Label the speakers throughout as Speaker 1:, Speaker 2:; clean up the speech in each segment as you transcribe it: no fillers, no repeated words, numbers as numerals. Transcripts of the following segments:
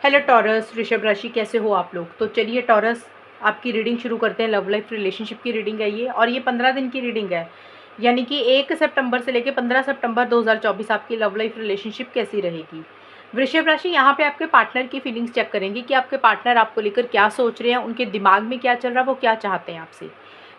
Speaker 1: Hello taurus, वृषभ राशि, कैसे हो आप लोग। तो चलिए टॉरस, आपकी रीडिंग शुरू करते हैं। लव लाइफ रिलेशनशिप की रीडिंग है ये, और ये 15 दिन की रीडिंग है, यानी कि 1 सितंबर से लेकर 15 सितंबर 2024 आपकी लव लाइफ रिलेशनशिप कैसी रहेगी। वृषभ राशि, यहाँ पे आपके पार्टनर की फीलिंग्स चेक करेंगे कि आपके पार्टनर आपको लेकर क्या सोच रहे हैं, उनके दिमाग में क्या चल रहा है, वो क्या चाहते हैं आपसे।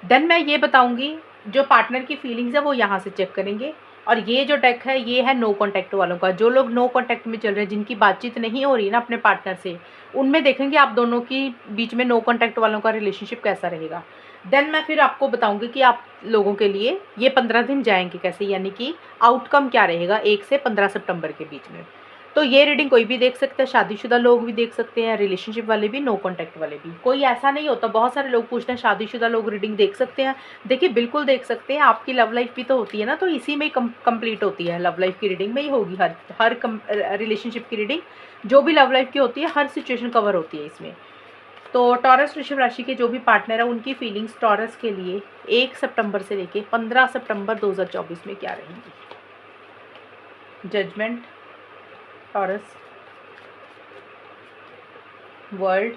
Speaker 1: देन मैं ये बताऊंगी जो पार्टनर की फीलिंग्स है वो यहाँ से चेक करेंगे। और ये जो डेक है ये है नो कॉन्टैक्ट वालों का। जो लोग नो कॉन्टैक्ट में चल रहे हैं, जिनकी बातचीत नहीं हो रही ना अपने पार्टनर से, उनमें देखेंगे आप दोनों की बीच में नो कॉन्टैक्ट वालों का रिलेशनशिप कैसा रहेगा। देन मैं फिर आपको बताऊंगी कि आप लोगों के लिए ये 15 दिन जाएंगे कैसे, यानी कि आउटकम क्या रहेगा 1 से 15 सितंबर के बीच में। तो ये रीडिंग कोई भी देख सकता है, शादीशुदा लोग भी देख सकते हैं, रिलेशनशिप वाले भी, नो कॉन्टैक्ट वाले भी। कोई ऐसा नहीं होता, बहुत सारे लोग पूछते हैं शादीशुदा लोग रीडिंग देख सकते हैं। देखिए बिल्कुल देख सकते हैं, आपकी लव लाइफ भी तो होती है ना, तो इसी में कंप्लीट होती है। लव लाइफ की रीडिंग में ही होगी हर रिलेशनशिप की रीडिंग, जो भी लव लाइफ की होती है, हर सिचुएशन कवर होती है इसमें। तो टॉरस वृषभ राशि के जो भी पार्टनर है उनकी फीलिंग्स टॉरस के लिए 1 सितंबर से लेके 15 सितंबर 2024 में क्या रहेंगी। Judgement, Taurus, world,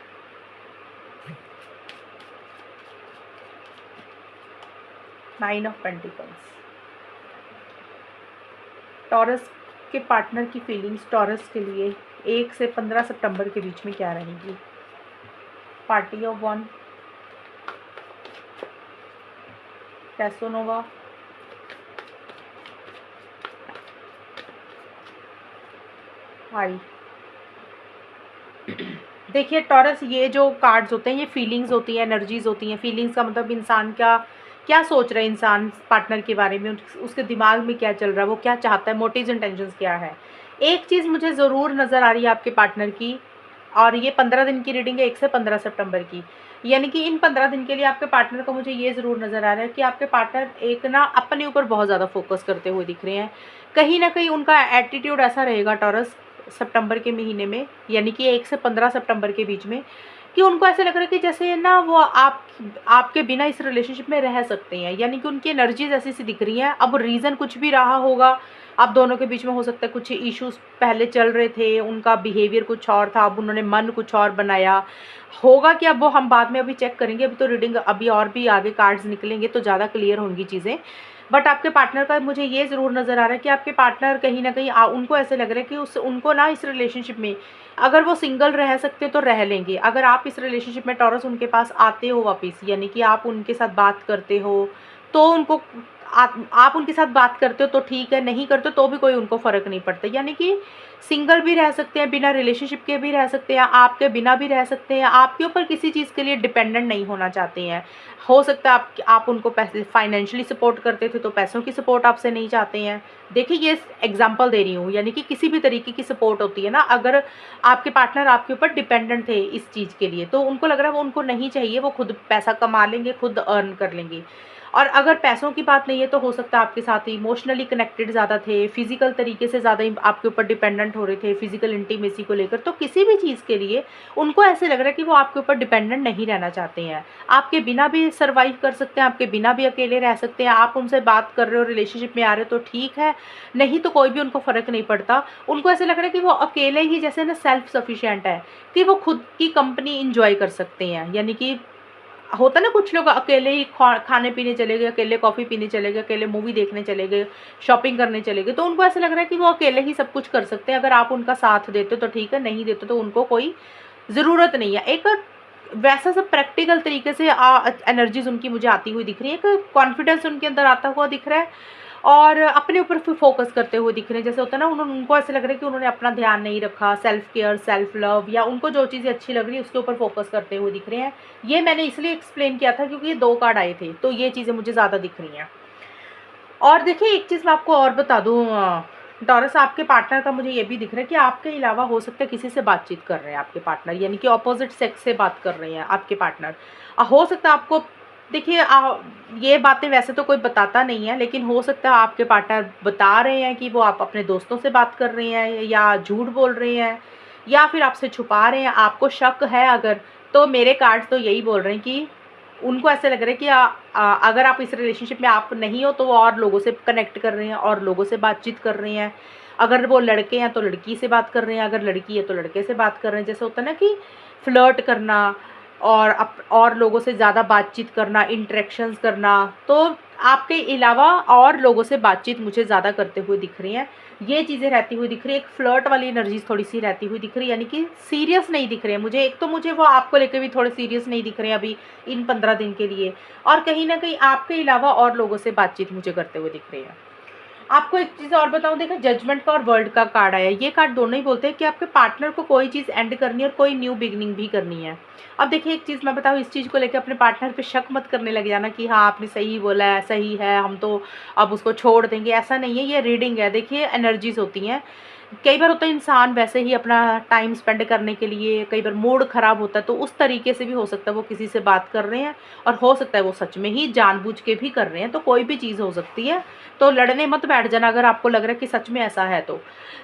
Speaker 1: nine of pentacles. Taurus के पार्टनर की फीलिंग्स टॉरस के लिए 1 से 15 सितंबर के बीच में क्या रहेंगी। पार्टी ऑफ वन, कैसोनोवा, आई। देखिए टॉरस, ये जो कार्ड्स होते हैं ये फीलिंग्स होती हैं, एनर्जीज होती हैं। फीलिंग्स का मतलब इंसान क्या क्या सोच रहा है, इंसान पार्टनर के बारे में, उसके दिमाग में क्या चल रहा है, वो क्या चाहता है, मोटिव्स इंटेंशंस क्या है। एक चीज़ मुझे ज़रूर नज़र आ रही है आपके पार्टनर की, और ये 15 दिन की रीडिंग है, 1 से 15 सितंबर की, यानी कि इन 15 दिन के लिए आपके पार्टनर को मुझे ये ज़रूर नज़र आ रहा है कि आपके पार्टनर एक ना अपने ऊपर बहुत ज़्यादा फोकस करते हुए दिख रहे हैं। कहीं ना कहीं उनका एटीट्यूड ऐसा रहेगा टॉरस सितंबर के महीने में, यानी कि 1 से 15 सितंबर के बीच में, कि उनको ऐसा लग रहा है कि जैसे ना वो आपके बिना इस रिलेशनशिप में रह सकते हैं, यानी कि उनकी एनर्जीज ऐसी सी दिख रही हैं। अब रीज़न कुछ भी रहा होगा, आप दोनों के बीच में हो सकता है कुछ इश्यूज पहले चल रहे थे, उनका बिहेवियर कुछ और था, अब उन्होंने मन कुछ और बनाया होगा कि अब वो हम बाद में अभी चेक करेंगे। अभी तो रीडिंग, अभी और भी आगे कार्ड्स निकलेंगे तो ज़्यादा क्लियर होंगी चीज़ें। बट आपके पार्टनर का मुझे ये ज़रूर नज़र आ रहा है कि आपके पार्टनर कहीं ना कहीं उनको ऐसे लग रहा है कि उनको ना इस रिलेशनशिप में, अगर वो सिंगल रह सकते तो रह लेंगे। अगर आप इस रिलेशनशिप में टॉरस उनके पास आते हो वापस, यानी कि आप उनके साथ बात करते हो, तो उनको आप उनके साथ बात करते हो तो ठीक है, नहीं करते तो भी कोई उनको फ़र्क नहीं पड़ता। यानी कि सिंगल भी रह सकते हैं, बिना रिलेशनशिप के भी रह सकते हैं, आपके बिना भी रह सकते हैं, आपके ऊपर किसी चीज़ के लिए डिपेंडेंट नहीं होना चाहते हैं। हो सकता है आप उनको पैसे फाइनेंशियली सपोर्ट करते थे तो पैसों की सपोर्ट आपसे नहीं चाहते हैं। देखिए ये एग्जांपल दे रही हूँ, यानी कि किसी भी तरीके की सपोर्ट होती है ना, अगर आपके पार्टनर आपके ऊपर डिपेंडेंट थे इस चीज़ के लिए, तो उनको लग रहा है वो उनको नहीं चाहिए, वो खुद पैसा कमा लेंगे, खुद अर्न कर लेंगे। और अगर पैसों की बात नहीं है तो हो सकता है आपके साथ इमोशनली कनेक्टेड ज़्यादा थे, फिजिकल तरीके से ज़्यादा आपके ऊपर डिपेंडेंट हो रहे थे, फिजिकल इंटीमेसी को लेकर। तो किसी भी चीज़ के लिए उनको ऐसे लग रहा है कि वो आपके ऊपर डिपेंडेंट नहीं रहना चाहते हैं, आपके बिना भी सर्वाइव कर सकते हैं, आपके बिना भी अकेले रह सकते हैं। आप उनसे बात कर रहे हो, रिलेशनशिप में आ रहे हो तो ठीक है, नहीं तो कोई भी उनको फ़र्क नहीं पड़ता। उनको ऐसे लग रहा है कि वो अकेले ही जैसे ना सेल्फ सफिशिएंट है, कि वो खुद की कंपनी इंजॉय कर सकते हैं। यानी कि होता ना, कुछ लोग अकेले ही खाने पीने चले गए, अकेले कॉफ़ी पीने चले गए, अकेले मूवी देखने चले गए, शॉपिंग करने चले गए, तो उनको ऐसा लग रहा है कि वो अकेले ही सब कुछ कर सकते हैं। अगर आप उनका साथ देते हो तो ठीक है, नहीं देते तो उनको कोई ज़रूरत नहीं है। एक वैसा सब प्रैक्टिकल तरीके से एनर्जीज उनकी मुझे आती हुई दिख रही है, एक कॉन्फिडेंस उनके अंदर आता हुआ दिख रहा है, और अपने ऊपर फिर फोकस करते हुए दिख रहे हैं। जैसे होता है ना, उनको ऐसे लग रहा है कि उन्होंने अपना ध्यान नहीं रखा, सेल्फ केयर, सेल्फ लव, या उनको जो चीज़ें अच्छी लग रही है उसके ऊपर फोकस करते हुए दिख रहे हैं। ये मैंने इसलिए एक्सप्लेन किया था क्योंकि ये 2 कार्ड आए थे, तो ये चीज़ें मुझे ज़्यादा दिख रही हैं। और देखिए एक चीज़ मैं आपको और बता दूँ टॉरस, आपके पार्टनर का मुझे ये भी दिख रहा है कि आपके अलावा हो सकता है किसी से बातचीत कर रहे हैं आपके पार्टनर, यानी कि ऑपोजिट सेक्स से बात कर रहे हैं आपके पार्टनर। हो सकता है आपको, देखिए ये बातें वैसे तो कोई बताता नहीं है, लेकिन हो सकता है आपके पार्टनर बता रहे हैं कि वो आप अपने दोस्तों से बात कर रहे हैं, या झूठ बोल रहे हैं, या फिर आपसे छुपा रहे हैं। आपको शक है अगर, तो मेरे कार्ड्स तो यही बोल रहे हैं कि उनको ऐसे लग रहा है कि अगर आप इस रिलेशनशिप में आप नहीं हो तो वो और लोगों से कनेक्ट कर रहे हैं और लोगों से बातचीत कर रहे हैं। अगर वो लड़के हैं तो लड़की से बात कर रहे हैं, अगर लड़की है तो लड़के से बात कर रहे हैं। जैसे होता है ना कि फ्लर्ट करना और और लोगों से ज़्यादा बातचीत करना, इंटरेक्शंस करना, तो आपके अलावा और लोगों से बातचीत मुझे ज़्यादा करते हुए दिख रही हैं। ये चीज़ें रहती हुई दिख रही है। एक फ्लर्ट वाली एनर्जीज थोड़ी सी रहती हुई दिख रही है, यानी कि सीरियस नहीं दिख रहे हैं मुझे। एक तो मुझे वो आपको लेकर भी थोड़े सीरियस नहीं दिख रहे हैं अभी इन 15 दिन के लिए, और कहीं ना कहीं आपके अलावा और लोगों से बातचीत मुझे करते हुए दिख रही है। आपको एक चीज़ और बताऊं, देखो जजमेंट का और वर्ल्ड का कार्ड आया। ये कार्ड दोनों ही बोलते हैं कि आपके पार्टनर को कोई चीज़ एंड करनी है और कोई न्यू बिगनिंग भी करनी है। अब देखिए एक चीज़ मैं बताऊं, इस चीज़ को लेकर अपने पार्टनर पे शक मत करने लग जाना कि हाँ आपने सही बोला है, सही है, हम तो अब उसको छोड़ देंगे। ऐसा नहीं है, ये रीडिंग है। देखिए एनर्जीज होती हैं। कई बार होता है इंसान वैसे ही अपना टाइम स्पेंड करने के लिए, कई बार मूड ख़राब होता है, तो उस तरीके से भी हो सकता है वो किसी से बात कर रहे हैं, और हो सकता है वो सच में ही जानबूझ के भी कर रहे हैं। तो कोई भी चीज़ हो सकती है, तो लड़ने मत बैठ जाना अगर आपको लग रहा है कि सच में ऐसा है। तो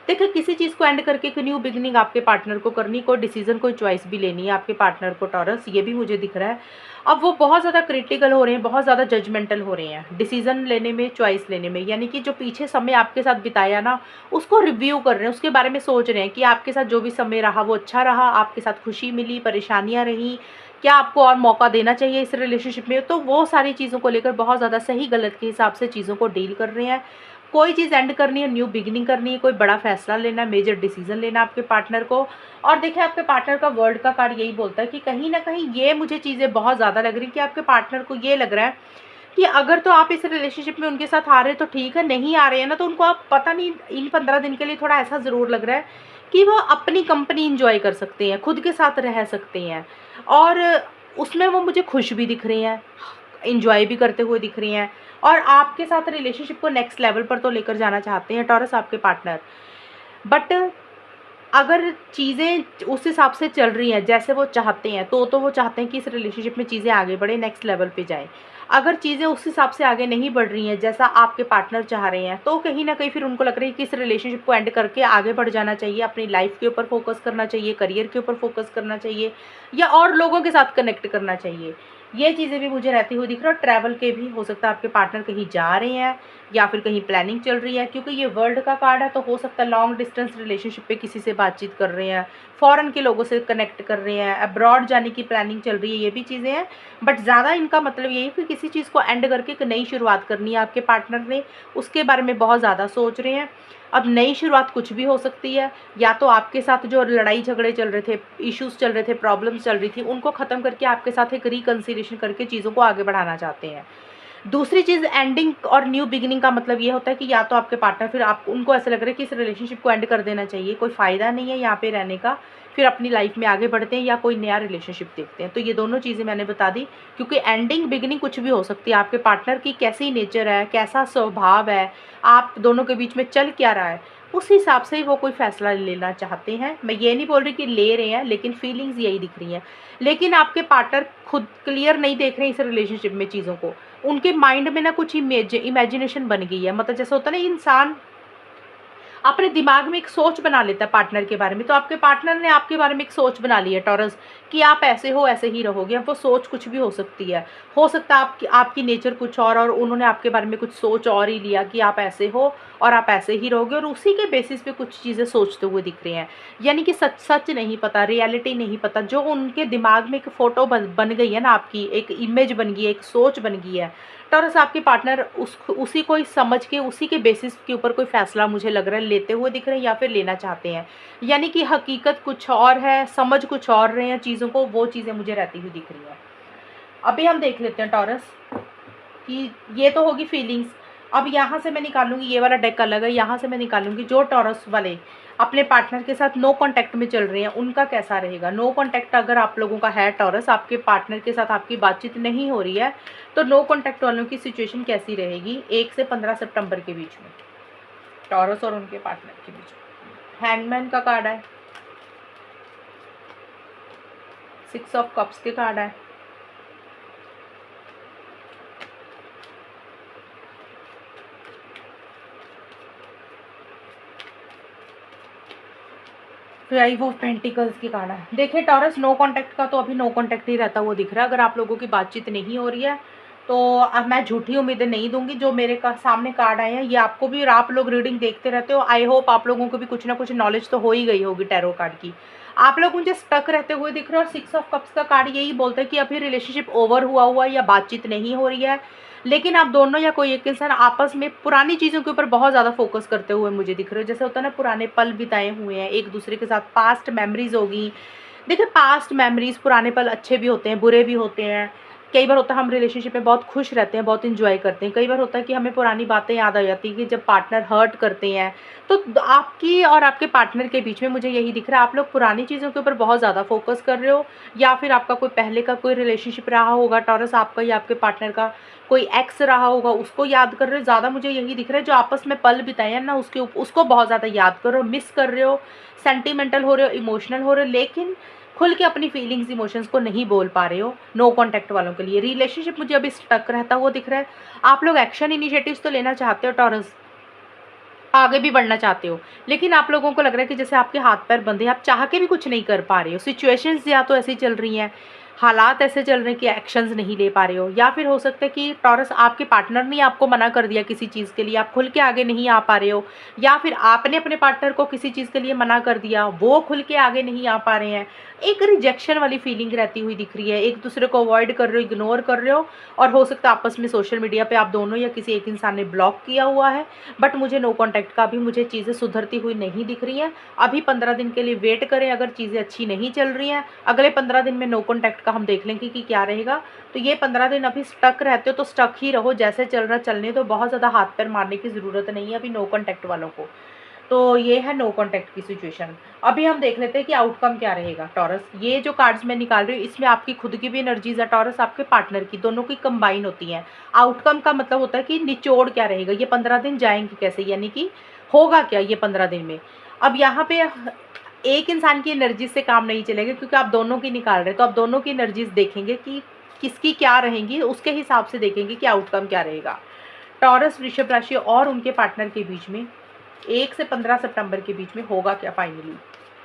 Speaker 1: देखिए किसी चीज़ को एंड करके एक न्यू बिगनिंग आपके पार्टनर को करनी, कोई डिसीजन कोई चॉइस भी लेनी है आपके पार्टनर को टॉरस, ये भी मुझे दिख रहा है। अब वो बहुत ज़्यादा क्रिटिकल हो रहे हैं, बहुत ज़्यादा जजमेंटल हो रहे हैं डिसीजन लेने में, चॉइस लेने में। यानी कि जो पीछे समय आपके साथ बिताया ना, उसको रिव्यू कर रहे हैं, उसके बारे में सोच रहे हैं कि आपके साथ जो भी समय रहा वो अच्छा रहा, आपके साथ खुशी मिली, परेशानियां रहीं, क्या आपको और मौका देना चाहिए इस रिलेशनशिप में। तो वो सारी चीज़ों को लेकर बहुत ज़्यादा सही गलत के हिसाब से चीज़ों को डील कर रहे हैं। कोई चीज़ एंड करनी है, न्यू बिगिनिंग करनी है, कोई बड़ा फैसला लेना है, मेजर डिसीजन लेना आपके पार्टनर को। और देखिए आपके पार्टनर का वर्ल्ड का कार्ड यही बोलता है कि कहीं ना कहीं ये मुझे चीज़ें बहुत ज़्यादा लग रही कि आपके पार्टनर को ये लग रहा है कि अगर तो आप इस रिलेशनशिप में उनके साथ आ रहे हैं तो ठीक है, नहीं आ रहे हैं ना तो उनको आप पता नहीं, इन 15 दिन के लिए थोड़ा ऐसा ज़रूर लग रहा है कि वो अपनी कंपनी इंजॉय कर सकते हैं, खुद के साथ रह सकते हैं, और उसमें वो मुझे खुश भी दिख रही हैं, इंजॉय भी करते हुए दिख रही हैं, और आपके साथ रिलेशनशिप को नेक्स्ट लेवल पर तो लेकर जाना चाहते हैं टॉरस आपके पार्टनर। बट अगर चीज़ें उस हिसाब से चल रही हैं जैसे वो चाहते हैं, तो वो चाहते हैं कि इस रिलेशनशिप में चीज़ें आगे बढ़े, नेक्स्ट लेवल पे जाएँ। अगर चीज़ें उस हिसाब से आगे नहीं बढ़ रही हैं जैसा आपके पार्टनर चाह रहे हैं, तो कहीं न कहीं फिर उनको लग रहा है कि इस रिलेशनशिप को एंड करके आगे बढ़ जाना चाहिए, अपनी लाइफ़ के ऊपर फ़ोकस करना चाहिए, करियर के ऊपर फ़ोकस करना चाहिए, या और लोगों के साथ कनेक्ट करना चाहिए। ये चीज़ें भी मुझे रहती हुई दिख रहा है। और ट्रैवल के भी हो सकता है आपके पार्टनर कहीं जा रहे हैं, या फिर कहीं प्लानिंग चल रही है, क्योंकि ये वर्ल्ड का कार्ड है, तो हो सकता है लॉन्ग डिस्टेंस रिलेशनशिप पे किसी से बातचीत कर रहे हैं, फॉरेन के लोगों से कनेक्ट कर रहे हैं, अब्रॉड जाने की प्लानिंग चल रही है, ये भी चीज़ें हैं। बट ज़्यादा इनका मतलब यही है कि किसी चीज़ को एंड करके एक नई शुरुआत करनी है आपके पार्टनर ने, उसके बारे में बहुत ज़्यादा सोच रहे हैं। अब नई शुरुआत कुछ भी हो सकती है, या तो आपके साथ जो लड़ाई झगड़े चल रहे थे, इश्यूज चल रहे थे, प्रॉब्लम्स चल रही थी, उनको ख़त्म करके आपके साथ एक रिकन्सिलिएशन करके चीज़ों को आगे बढ़ाना चाहते हैं। दूसरी चीज़, एंडिंग और न्यू बिगिनिंग का मतलब ये होता है कि या तो आपके पार्टनर, फिर आप उनको ऐसा लग रहा है कि इस रिलेशनशिप को एंड कर देना चाहिए, कोई फ़ायदा नहीं है यहाँ पे रहने का, फिर अपनी लाइफ में आगे बढ़ते हैं या कोई नया रिलेशनशिप देखते हैं। तो ये दोनों चीज़ें मैंने बता दी, क्योंकि एंडिंग बिगिनिंग कुछ भी हो सकती है। आपके पार्टनर की कैसी नेचर है, कैसा स्वभाव है, आप दोनों के बीच में चल क्या रहा है, उस हिसाब से ही वो कोई फ़ैसला लेना चाहते हैं। मैं ये नहीं बोल रही कि ले रहे हैं, लेकिन फीलिंग्स यही दिख रही हैं। लेकिन आपके पार्टनर खुद क्लियर नहीं देख रहे हैं इस रिलेशनशिप में चीज़ों को। उनके माइंड में ना कुछ इमेजिनेशन बन गई है। मतलब जैसे होता है ना, इंसान अपने दिमाग में एक सोच बना लेता है पार्टनर के बारे में, तो आपके पार्टनर ने आपके बारे में एक सोच बना ली है टॉरस, कि आप ऐसे हो, ऐसे ही रहोगे। अब वो सोच कुछ भी हो सकती है। हो सकता है आपकी नेचर कुछ और उन्होंने आपके बारे में कुछ सोच और ही लिया कि आप ऐसे हो और आप ऐसे ही रहोगे, और उसी के बेसिस पे कुछ चीज़ें सोचते हुए दिख रहे हैं। यानी कि सच सच नहीं पता, रियलिटी नहीं पता, जो उनके दिमाग में एक फ़ोटो बन गई है ना, आपकी एक इमेज बन गई है, एक सोच बन गई है। टॉरस आपके पार्टनर उसी को ही समझ के, उसी के बेसिस के ऊपर कोई फ़ैसला मुझे लग रहा है लेते हुए दिख रहे हैं, या फिर लेना चाहते हैं। यानी कि हकीकत कुछ और है, समझ कुछ और रहे हैं चीज़ों को, वो चीज़ें मुझे रहती हुई दिख रही हैं। अभी हम देख लेते हैं टॉरस कि ये तो होगी फीलिंग्स। अब यहाँ से मैं निकालूंगी, ये वाला डेक अलग है, यहाँ से मैं निकालूंगी जो टॉरस वाले अपने पार्टनर के साथ नो कांटेक्ट में चल रहे हैं, उनका कैसा रहेगा। नो कांटेक्ट अगर आप लोगों का है टॉरस, आपके पार्टनर के साथ आपकी बातचीत नहीं हो रही है, तो नो कांटेक्ट वालों की सिचुएशन कैसी रहेगी 1 से 15 सितंबर के बीच में, टॉरस और उनके पार्टनर के बीच में। हैंगमैन का कार्ड है, 6 ऑफ कप्स के कार्ड है, फाइव ऑफ पेंटिकल्स की कार्ड है। देखिए टॉरस, नो कांटेक्ट का तो अभी नो कांटेक्ट ही रहता हुआ दिख रहा है। अगर आप लोगों की बातचीत नहीं हो रही है तो अब मैं झूठी उम्मीदें नहीं दूंगी। जो मेरे सामने कार्ड आए हैं ये आपको भी, और आप लोग रीडिंग देखते रहते हो, आई होप आप लोगों को भी कुछ ना कुछ नॉलेज तो हो ही गई होगी टैरो कार्ड की। आप लोग मुझे स्टक रहते हुए दिख रहे हो, और 6 ऑफ कप्स का कार्ड यही बोलता है कि अभी रिलेशनशिप ओवर हुआ या बातचीत नहीं हो रही है, लेकिन आप दोनों या कोई एक इंसान आपस में पुरानी चीज़ों के ऊपर बहुत ज़्यादा फोकस करते हुए मुझे दिख रहे हो। जैसे होता है ना, पुराने पल बिताए हुए हैं एक दूसरे के साथ, पास्ट मेमोरीज होगी। देखिए, पास्ट मेमोरीज, पुराने पल अच्छे भी होते हैं, बुरे भी होते हैं। कई बार होता है हम रिलेशनशिप में बहुत खुश रहते हैं, बहुत इंजॉय करते हैं। कई बार होता है कि हमें पुरानी बातें याद आ जाती है कि जब पार्टनर हर्ट करते हैं। तो आपकी और आपके पार्टनर के बीच में मुझे यही दिख रहा है, आप लोग पुरानी चीज़ों के ऊपर बहुत ज़्यादा फोकस कर रहे हो, या फिर आपका कोई पहले का कोई रिलेशनशिप रहा होगा टॉरस, आपका या आपके पार्टनर का कोई एक्स रहा होगा, उसको याद कर रहे हो ज़्यादा। मुझे यही दिख रहा है जो आपस में पल बिताए हैं ना, उसको बहुत ज़्यादा याद कर रहे हो, मिस कर रहे हो, सेंटिमेंटल हो रहे हो, इमोशनल हो रहे हो, लेकिन खुल के अपनी फीलिंग्स इमोशंस को नहीं बोल पा रहे हो। नो कॉन्टैक्ट वालों के लिए रिलेशनशिप मुझे अभी स्टक रहता हुआ दिख रहा है। आप लोग एक्शन इनिशिएटिव्स तो लेना चाहते हो टॉरस, आगे भी बढ़ना चाहते हो, लेकिन आप लोगों को लग रहा है कि जैसे आपके हाथ पैर बंधे, आप चाह के भी कुछ नहीं कर पा रहे हो। सिचुएशंस या तो ऐसी चल रही हैं, हालात ऐसे चल रहे हैं कि एक्शंस नहीं ले पा रहे हो, या फिर हो सकता है कि टॉरस आपके पार्टनर ने आपको मना कर दिया किसी चीज़ के लिए, आप खुल के आगे नहीं आ पा रहे हो, या फिर आपने अपने पार्टनर को किसी चीज़ के लिए मना कर दिया, वो खुल के आगे नहीं आ पा रहे हैं। एक रिजेक्शन वाली फीलिंग रहती हुई दिख रही है, एक दूसरे को अवॉइड कर रहे हो, इग्नोर कर रहे हो, और हो सकता है आपस में सोशल मीडिया पे आप दोनों या किसी एक इंसान ने ब्लॉक किया हुआ है। बट मुझे नो कॉन्टैक्ट का भी मुझे चीज़ें सुधरती हुई नहीं दिख रही हैं। अभी 15 दिन के लिए वेट करें, अगर चीज़ें अच्छी नहीं चल रही हैं, अगले 15 दिन में नो कॉन्टैक्ट का हम देख लेंगे कि क्या रहेगा। तो ये 15 दिन अभी स्टक रहते हो तो स्टक ही रहो, जैसे चल रहा चलने दो, बहुत ज़्यादा हाथ पैर मारने की ज़रूरत नहीं है अभी नो कॉन्टैक्ट वालों को। तो ये है नो कॉन्टैक्ट की सिचुएशन। अभी हम देख लेते हैं कि आउटकम क्या रहेगा टॉरस। ये जो कार्ड्स मैं निकाल रही हूँ इसमें आपकी खुद की भी एनर्जीज है टॉरस, आपके पार्टनर की, दोनों की कंबाइन होती हैं। आउटकम का मतलब होता है कि निचोड़ क्या रहेगा, ये 15 दिन जाएंगे कैसे, यानी कि होगा क्या ये 15 दिन में। अब यहाँ पे एक इंसान की एनर्जी से काम नहीं चलेगा, क्योंकि आप दोनों की निकाल रहे हैं, तो आप दोनों की एनर्जीज देखेंगे कि किसकी क्या रहेंगी, उसके हिसाब से देखेंगे कि आउटकम क्या रहेगा। टॉरस वृषभ राशि और उनके पार्टनर के बीच में 1 से 15 सितंबर के बीच में होगा क्या फाइनली,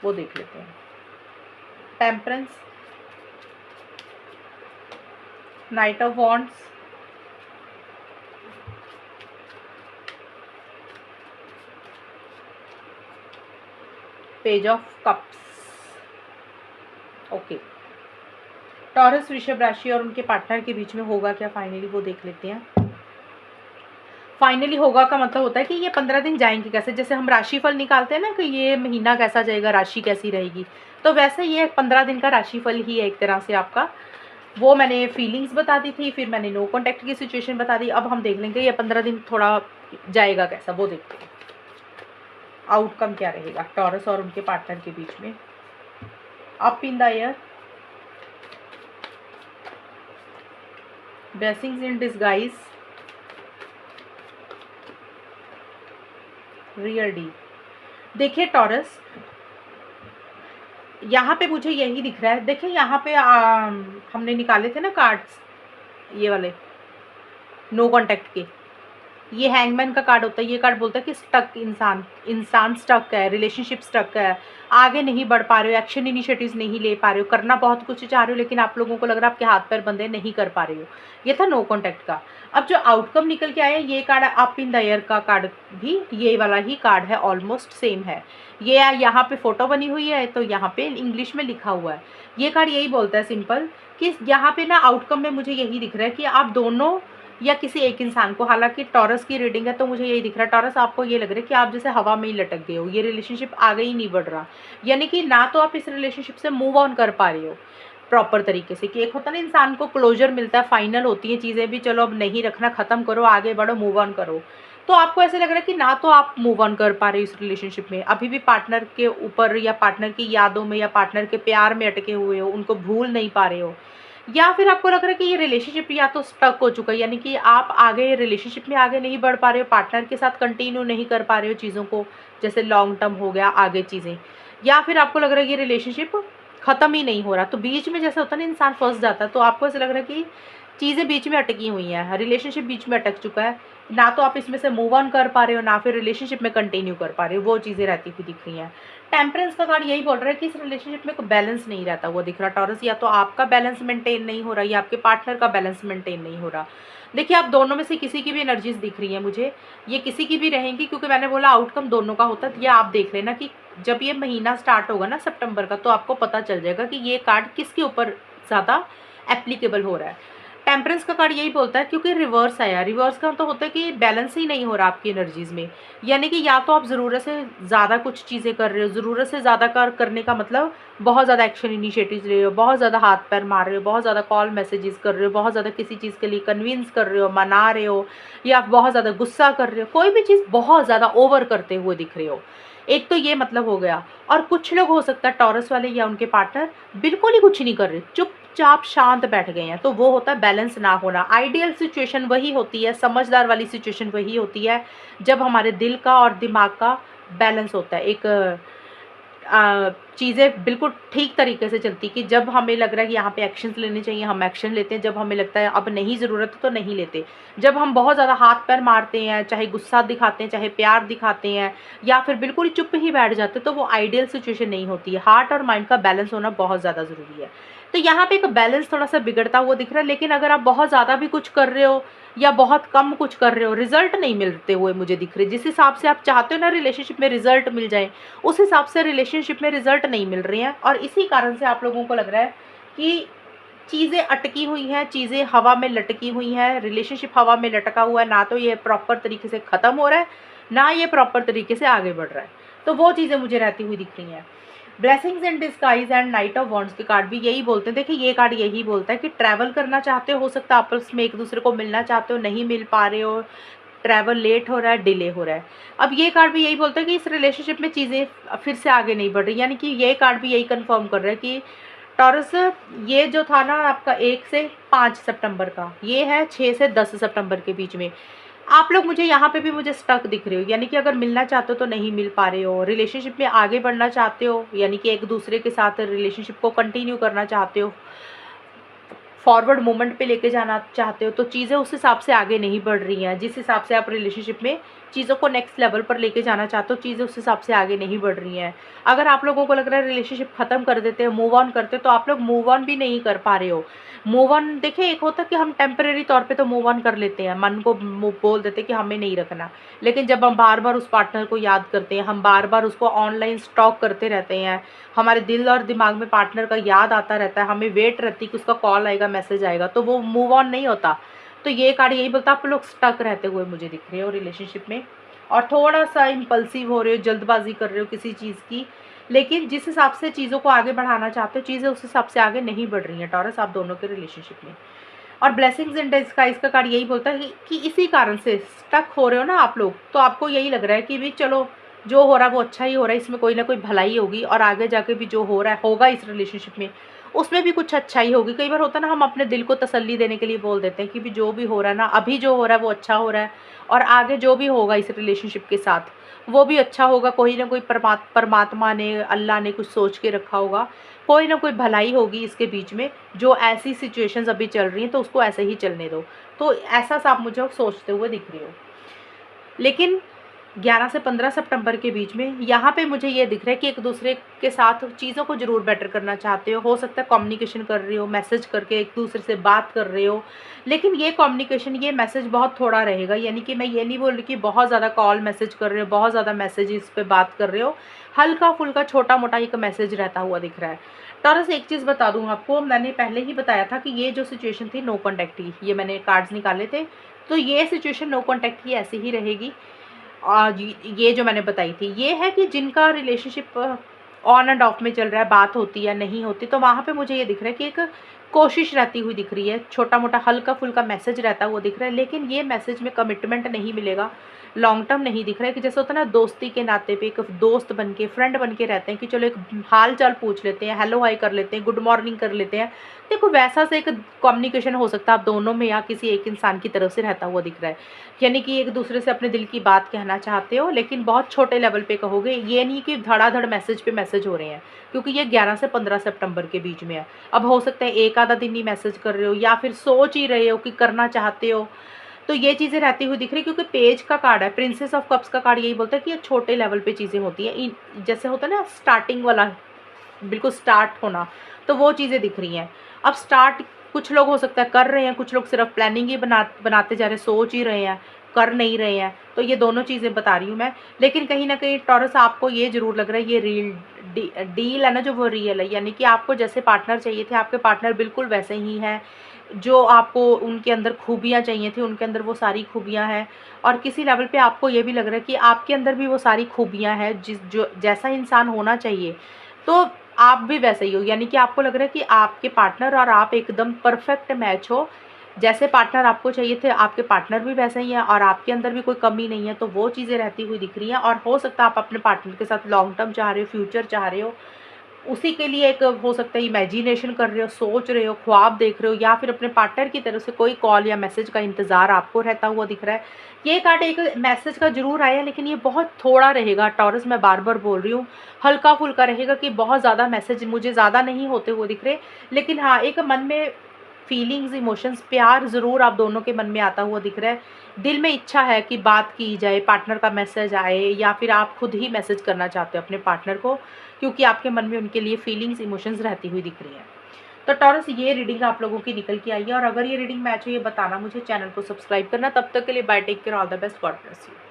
Speaker 1: वो देख लेते हैं। Temperance, night of wands, page of cups. Okay, taurus वृषभ राशि और उनके पार्टनर के बीच में होगा क्या फाइनली, वो देख लेते हैं। फाइनली होगा का मतलब होता है कि ये 15 दिन जाएंगे कैसे। जैसे हम राशिफल निकालते हैं ना कि ये महीना कैसा जाएगा, राशि कैसी रहेगी, तो वैसे ये 15 दिन का राशिफल ही है एक तरह से आपका। वो मैंने फीलिंग्स बता दी थी, फिर मैंने नो कॉन्टैक्ट की सिचुएशन बता दी। अब हम देख लेंगे ये 15 दिन थोड़ा जाएगा कैसा, वो देखते हैं आउटकम क्या रहेगा टॉरस और उनके पार्टनर के बीच में। Up in the air, blessings in disguise, real D. देखिए टॉरस, यहाँ पे मुझे यही दिख रहा है। देखिए यहाँ पे हमने निकाले थे ना कार्ड्स, ये वाले नो कॉन्टैक्ट के, ये हैंगमैन का कार्ड होता है। ये कार्ड बोलता है कि स्टक इंसान स्टक है, रिलेशनशिप स्टक है, आगे नहीं बढ़ पा रहे हो, एक्शन इनिशिएटिव्स नहीं ले पा रहे हो, करना बहुत कुछ चाह रहे हो, लेकिन आप लोगों को लग रहा है आपके हाथ पैर बंधे, नहीं कर पा रहे हो। ये था नो कॉन्टैक्ट का। अब जो आउटकम निकल के आया, ये card up in the air का कार्ड भी ये वाला ही कार्ड है, ऑलमोस्ट सेम है। ये यहाँ पे फोटो बनी हुई है, तो यहाँ पे इंग्लिश में लिखा हुआ है। ये कार्ड यही बोलता है सिंपल कि यहाँ पे ना आउटकम में मुझे यही दिख रहा है कि आप दोनों या किसी एक इंसान को, हालांकि टॉरस की रीडिंग है तो मुझे यही दिख रहा है टॉरस, आपको ये लग रहा है कि आप जैसे हवा में ही लटक गए हो, ये रिलेशनशिप आगे ही नहीं बढ़ रहा। यानी कि ना तो आप इस रिलेशनशिप से मूव ऑन कर पा रहे हो प्रॉपर तरीके से, कि एक होता ना इंसान को क्लोजर मिलता है, फाइनल होती हैं चीज़ें भी, चलो अब नहीं रखना, ख़त्म करो, आगे बढ़ो, मूव ऑन करो। तो आपको ऐसे लग रहा है कि ना तो आप मूव ऑन कर पा रहे हो इस रिलेशनशिप में, अभी भी पार्टनर के ऊपर या पार्टनर की यादों में या पार्टनर के प्यार में अटके हुए हो, उनको भूल नहीं पा रहे हो, या फिर आपको लग रहा है कि ये रिलेशनशिप या तो स्टक हो चुका है, यानी कि आप आगे रिलेशनशिप में आगे नहीं बढ़ पा रहे हो, पार्टनर के साथ कंटिन्यू नहीं कर पा रहे हो चीज़ों को, जैसे लॉन्ग टर्म हो गया आगे चीज़ें, या फिर आपको लग रहा है ये रिलेशनशिप ख़त्म ही नहीं हो रहा। तो बीच में जैसे होता है ना इंसान फंस जाता है, तो आपको ऐसा लग रहा है कि चीज़ें बीच में अटकी हुई हैं, रिलेशनशिप बीच में अटक चुका है, ना तो आप इसमें से मूव ऑन कर पा रहे हो, ना फिर रिलेशनशिप में कंटिन्यू कर पा रहे हो, वो चीज़ें रहती हुई दिख रही हैं। टेम्परेंस का कार्ड यही बोल रहा है कि इस रिलेशनशिप में कोई बैलेंस नहीं रहता हुआ दिख रहा टॉरस, या तो आपका बैलेंस मेंटेन नहीं हो रहा या आपके पार्टनर का बैलेंस मेंटेन नहीं हो रहा। देखिए, आप दोनों में से किसी की भी एनर्जीज दिख रही हैं मुझे, ये किसी की भी रहेंगी, क्योंकि मैंने बोला आउटकम दोनों का होता है। ये आप देख लेना कि जब ये महीना स्टार्ट होगा ना सितंबर का, तो आपको पता चल जाएगा कि ये कार्ड किसके ऊपर ज़्यादा एप्लीकेबल हो रहा है। टेम्परेंस का कार्ड यही बोलता है, क्योंकि रिवर्स आया, रिवर्स का तो होता है कि बैलेंस ही नहीं हो रहा आपकी एनर्जीज में, यानी कि या तो आप ज़रूरत से ज़्यादा कुछ चीज़ें कर रहे हो, ज़रूरत से ज़्यादा करने का मतलब बहुत ज़्यादा एक्शन इनिशिएटिव्स ले रहे हो, बहुत ज़्यादा हाथ पैर मार रहे हो, बहुत ज़्यादा कॉल मैसेजेस कर रहे हो, बहुत ज़्यादा किसी चीज़ के लिए कन्विंस कर रहे हो, मना रहे हो, या आप बहुत ज़्यादा गुस्सा कर रहे हो, कोई भी चीज़ बहुत ज़्यादा ओवर करते हुए दिख रहे हो। एक तो ये मतलब हो गया। और कुछ लोग हो सकता है टॉरस वाले या उनके पार्टनर बिल्कुल ही कुछ नहीं कर रहे, चुपचाप शांत बैठ गए हैं, तो वो होता है बैलेंस ना होना। आइडियल सिचुएशन वही होती है, समझदार वाली सिचुएशन वही होती है जब हमारे दिल का और दिमाग का बैलेंस होता है। एक चीज़ें बिल्कुल ठीक तरीके से चलती, कि जब हमें लग रहा है कि यहाँ पे एक्शंस लेने चाहिए हम एक्शन लेते हैं, जब हमें लगता है अब नहीं ज़रूरत है तो नहीं लेते। जब हम बहुत ज़्यादा हाथ पैर मारते हैं, चाहे गुस्सा दिखाते हैं, चाहे प्यार दिखाते हैं, या फिर बिल्कुल ही चुप ही बैठ जाते हैं, तो वो आइडियल सिचुएशन नहीं होती है। हार्ट और माइंड का बैलेंस होना बहुत ज़्यादा ज़रूरी है। तो यहाँ पे एक बैलेंस थोड़ा सा बिगड़ता हुआ दिख रहा है। लेकिन अगर आप बहुत ज़्यादा भी कुछ कर रहे हो या बहुत कम कुछ कर रहे हो, रिजल्ट नहीं मिलते हुए मुझे दिख रहे। जिस हिसाब से आप चाहते हो ना रिलेशनशिप में रिजल्ट मिल जाए, उस हिसाब से रिलेशनशिप में रिजल्ट नहीं मिल रहे हैं। और इसी कारण से आप लोगों को लग रहा है कि चीज़ें अटकी हुई हैं, चीज़ें हवा में लटकी हुई हैं, रिलेशनशिप हवा में लटका हुआ है, ना तो ये प्रॉपर तरीके से ख़त्म हो रहा है, ना ये प्रॉपर तरीके से आगे बढ़ रहा है। तो वो चीज़ें मुझे रहती हुई दिख रही हैं। Blessings in disguise and night of wands के कार्ड भी यही बोलते हैं। देखिए, ये कार्ड यही बोलता है कि ट्रैवल करना चाहते हो सकता है आपस में एक दूसरे को मिलना चाहते हो, नहीं मिल पा रहे हो, ट्रैवल लेट हो रहा है, डिले हो रहा है। अब ये कार्ड भी यही बोलता है कि इस रिलेशनशिप में चीज़ें फिर से आगे नहीं बढ़ रही, यानी कि ये कार्ड भी यही कंफर्म कर रहा है कि टॉरस, ये जो था ना आपका 1 से 5 सितंबर का, ये है 6 से 10 सितंबर के बीच में। आप लोग मुझे यहाँ पे भी मुझे स्टक दिख रहे हो, यानी कि अगर मिलना चाहते हो तो नहीं मिल पा रहे हो, रिलेशनशिप में आगे बढ़ना चाहते हो, यानी कि एक दूसरे के साथ रिलेशनशिप को कंटिन्यू करना चाहते हो, फॉरवर्ड मूवमेंट पे लेके जाना चाहते हो, तो चीज़ें उस हिसाब से आगे नहीं बढ़ रही हैं। जिस हिसाब से आप रिलेशनशिप में चीज़ों को नेक्स्ट लेवल पर लेके जाना चाहते हो, चीज़ें उस हिसाब से आगे नहीं बढ़ रही हैं। अगर आप लोगों को लग रहा है रिलेशनशिप ख़त्म कर देते हैं, मूव ऑन करते, तो आप लोग मूव ऑन भी नहीं कर पा रहे हो। मूव ऑन, देखिए, एक होता है कि हम टेम्परेरी तौर पे तो मूव ऑन कर लेते हैं, मन को बोल देते हैं कि हमें नहीं रखना। लेकिन जब हम बार बार उस पार्टनर को याद करते हैं, हम बार बार उसको ऑनलाइन स्टॉक करते रहते हैं, हमारे दिल और दिमाग में पार्टनर का याद आता रहता है, हमें वेट रहती है कि उसका कॉल आएगा, मैसेज आएगा, तो वो मूव ऑन नहीं होता। तो ये कार्ड यही बोलता है आप लोग स्टक रहते हुए मुझे दिख रहे हो रिलेशनशिप में, और थोड़ा सा इम्पल्सिव हो रहे हो, जल्दबाजी कर रहे हो किसी चीज़ की। लेकिन जिस हिसाब से चीज़ों को आगे बढ़ाना चाहते हो, चीज़ें उस हिसाब से आगे नहीं बढ़ रही हैं टॉरस, आप दोनों के रिलेशनशिप में। और ब्लेसिंग्स इन डिस्गाइज का कार्ड यही बोलता है कि इसी कारण से स्टक हो रहे हो ना आप लोग, तो आपको यही लग रहा है कि भी चलो जो हो रहा है वो अच्छा ही हो रहा है, इसमें कोई ना कोई भलाई होगी, और आगे जाके भी जो हो रहा है होगा इस रिलेशनशिप में, उसमें भी कुछ अच्छाई होगी। कई बार होता है ना, हम अपने दिल को तसल्ली देने के लिए बोल देते हैं कि भी जो भी हो रहा है ना, अभी जो हो रहा है वो अच्छा हो रहा है, और आगे जो भी होगा इस रिलेशनशिप के साथ वो भी अच्छा होगा। कोई ना कोई परमात्मा ने, अल्लाह ने कुछ सोच के रखा होगा, कोई ना कोई भलाई होगी इसके बीच में। जो ऐसी सिचुएशंस अभी चल रही हैं तो उसको ऐसे ही चलने दो, तो ऐसा सा आप मुझे सोचते हुए दिख रहे हो। लेकिन 11 से 15 सितंबर के बीच में यहाँ पे मुझे ये दिख रहा है कि एक दूसरे के साथ चीज़ों को ज़रूर बेटर करना चाहते हो सकता है कम्युनिकेशन कर रहे हो, मैसेज करके एक दूसरे से बात कर रहे हो, लेकिन ये कम्युनिकेशन, ये मैसेज बहुत थोड़ा रहेगा। यानी कि मैं ये नहीं बोल रही कि बहुत ज़्यादा कॉल मैसेज कर रहे हो, बहुत ज़्यादा मैसेजेस पे बात कर रहे हो, हल्का फुल्का छोटा मोटा एक मैसेज रहता हुआ दिख रहा है। टॉरस, एक चीज़ बता दूँ आपको, मैंने पहले ही बताया था कि ये जो सिचुएशन थी नो कॉन्टैक्ट की, ये मैंने कार्ड्स निकाले थे, तो ये सिचुएशन नो कॉन्टैक्ट की ऐसी ही रहेगी। और ये जो मैंने बताई थी, ये है कि जिनका रिलेशनशिप ऑन एंड ऑफ में चल रहा है, बात होती या नहीं होती, तो वहाँ पे मुझे ये दिख रहा है कि एक कोशिश रहती हुई दिख रही है, छोटा मोटा हल्का फुल्का मैसेज रहता हुआ दिख रहा है, लेकिन ये मैसेज में कमिटमेंट नहीं मिलेगा। लॉन्ग टर्म नहीं दिख रहा है, कि जैसे होता है ना दोस्ती के नाते पे एक दोस्त बन के, फ्रेंड बन के रहते हैं कि चलो एक हाल चाल पूछ लेते हैं, हेलो हाय कर लेते हैं, गुड मॉर्निंग कर लेते हैं। देखो वैसा से एक कम्युनिकेशन हो सकता है आप दोनों में या किसी एक इंसान की तरफ से रहता हुआ दिख रहा है। यानी कि एक दूसरे से अपने दिल की बात कहना चाहते हो, लेकिन बहुत छोटे लेवल पे कहोगे, ये नहीं कि धड़ाधड़ मैसेज पे मैसेज हो रहे हैं, क्योंकि ये 11 से 15 सितंबर के बीच में है। अब हो सकता है एक आधा दिन ही मैसेज कर रहे हो, या फिर सोच ही रहे हो कि करना चाहते हो। तो ये चीज़ें रहती हुई दिख रही, क्योंकि पेज का कार्ड है, प्रिंसेस ऑफ कप्स का कार्ड यही बोलता है कि ये छोटे लेवल पे चीज़ें होती हैं, जैसे होता है ना स्टार्टिंग वाला, बिल्कुल स्टार्ट होना, तो वो चीज़ें दिख रही हैं। अब स्टार्ट कुछ लोग हो सकता है कर रहे हैं, कुछ लोग सिर्फ प्लानिंग ही बनाते जा रहे हैं, सोच ही रहे हैं, कर नहीं रहे हैं। तो ये दोनों चीज़ें बता रही हूँ मैं। लेकिन कहीं न कहीं टॉरस आपको ये ज़रूर लग रहा है, ये डील है ना जो, वो रियल है। यानी कि आपको जैसे पार्टनर चाहिए थे, आपके पार्टनर बिल्कुल वैसे ही हैं। जो आपको उनके अंदर खूबियाँ चाहिए थी, उनके अंदर वो सारी खूबियाँ हैं। और किसी लेवल पे आपको ये भी लग रहा है कि आपके अंदर भी वो सारी खूबियाँ हैं, जो जैसा इंसान होना चाहिए, तो आप भी वैसे ही हो। यानी कि आपको लग रहा है कि आपके पार्टनर और आप एकदम परफेक्ट मैच हो। जैसे पार्टनर आपको चाहिए थे, आपके पार्टनर भी वैसे ही हैं और आपके अंदर भी कोई कमी नहीं है। तो वो चीज़ें रहती हुई दिख रही हैं, और हो सकता है आप अपने पार्टनर के साथ लॉन्ग टर्म चाह रहे हो, फ्यूचर चाह रहे हो। उसी के लिए एक हो सकता है इमेजिनेशन कर रहे हो, सोच रहे हो, ख्वाब देख रहे हो, या फिर अपने पार्टनर की तरफ से कोई कॉल या मैसेज का इंतज़ार आपको रहता हुआ दिख रहा है। ये कार्ड एक मैसेज का ज़रूर आया है, लेकिन ये बहुत थोड़ा रहेगा टॉरस, मैं बार-बार बोल रही हूँ। हल्का-फुल्का रहेगा, कि बहुत ज़्यादा मैसेज मुझे ज़्यादा नहीं होते हुए दिख रहे। लेकिन हाँ, एक मन में फीलिंग्स, इमोशंस, प्यार ज़रूर आप दोनों के मन में आता हुआ दिख रहा है। दिल में इच्छा है कि बात की जाए, पार्टनर का मैसेज आए, या फिर आप खुद ही मैसेज करना चाहते हो अपने पार्टनर को, क्योंकि आपके मन में उनके लिए फीलिंग्स, इमोशंस रहती हुई दिख रही हैं। तो टॉरस, ये रीडिंग आप लोगों की निकल के आई है, और अगर ये रीडिंग मैच हो, ये बताना मुझे, चैनल को सब्सक्राइब करना। तब तक के लिए bye, take care, all the best, God bless you.